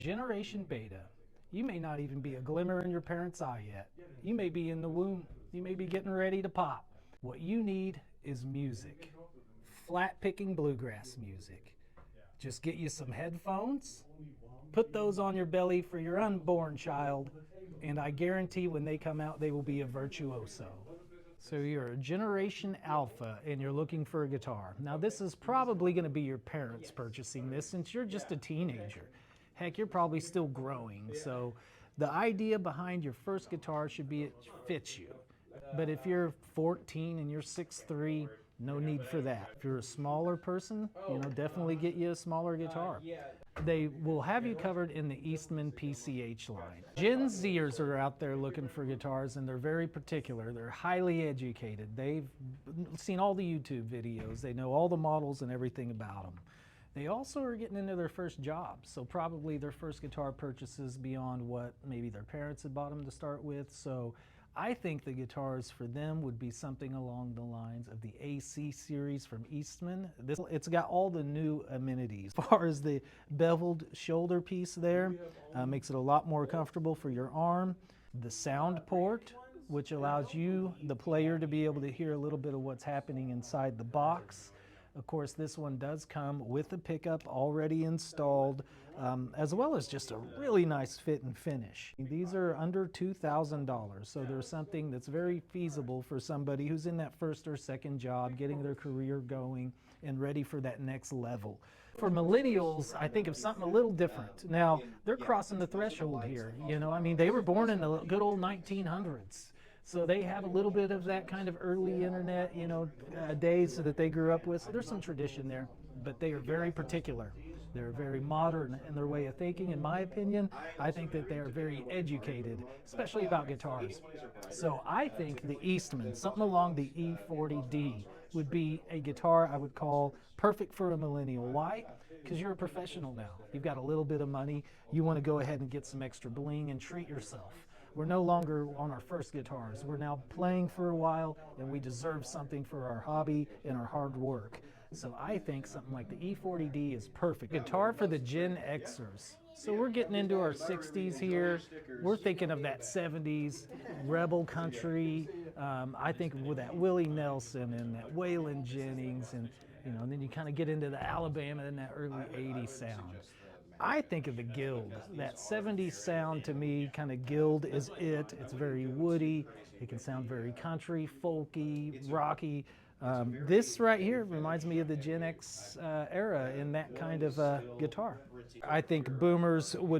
Generation Beta. You may not even be a glimmer in your parents' eye yet. You may be in the womb. You may be getting ready to pop. What you need is music. Flat picking bluegrass music. Just get you some headphones, put those on your belly for your unborn child, and I guarantee when they come out, they will be a virtuoso. So you're a Generation Alpha and you're looking for a guitar. Now this is probably going to be your parents purchasing this since you're just a teenager. Heck, you're probably still growing. So the idea behind your first guitar should be it fits you. But if you're 14 and you're 6'3", no need for that. If you're a smaller person, definitely get you a smaller guitar. They will have you covered in the Eastman PCH line. Gen Zers are out there looking for guitars, and they're very particular. They're highly educated. They've seen all the YouTube videos. They know all the models and everything about them. They also are getting into their first job, so probably their first guitar purchases beyond what maybe their parents had bought them to start with. So I think the guitars for them would be something along the lines of the AC Series from Eastman. It's got all the new amenities. As far as the beveled shoulder piece there, makes it a lot more comfortable for your arm. The sound port, which allows you, the player, to be able to hear a little bit of what's happening inside the box. Of course, this one does come with a pickup already installed, as well as just a really nice fit and finish. These are under $2,000, so there's something that's very feasible for somebody who's in that first or second job, getting their career going and ready for that next level. For millennials, I think of something a little different. Now, they're crossing the threshold here. They were born in the good old 1900s. So they have a little bit of that kind of early internet, days that they grew up with. So there's some tradition there, but they are very particular. They're very modern in their way of thinking, in my opinion. I think that they are very educated, especially about guitars. So I think the Eastman, something along the E40D, would be a guitar I would call perfect for a millennial. Why? Because you're a professional now. You've got a little bit of money. You want to go ahead and get some extra bling and treat yourself. We're no longer on our first guitars. We're now playing for a while, and we deserve something for our hobby and our hard work. So I think something like the E40D is perfect. Guitar for the Gen Xers. So we're getting into our 60s here. We're thinking of that 70s rebel country. I think with that Willie Nelson and that Waylon Jennings, and then you kind of get into the Alabama and that early 80s sound. I think of the Guild. That 70s sound, to me, kind of Guild is it. It's very woody. It can sound very country, folky, rocky. This right here reminds me of the Gen X era in that kind of guitar. I think boomers would